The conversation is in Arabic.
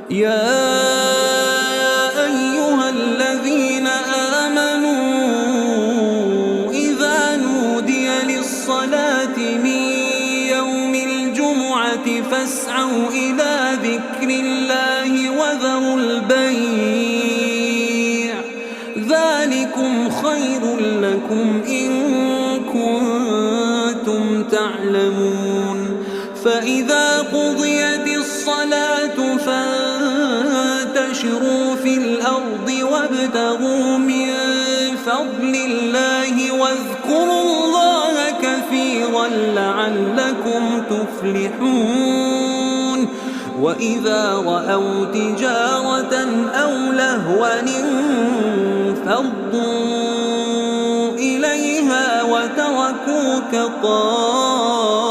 يا أيها الذين آمنوا إذا نودي للصلاة من يوم الجمعة فاسعوا إلى ذكر الله وذروا البيع ذلكم خير لكم إن كنتم تعلمون فإذا قضيت الصلاة فانتشروا في الأرض وابتغوا من فضل الله واذكروا الله كثيرا لعلكم تفلحون وإذا رأوا تجارة أو لهوا انفضوا إليها وتركوك قائما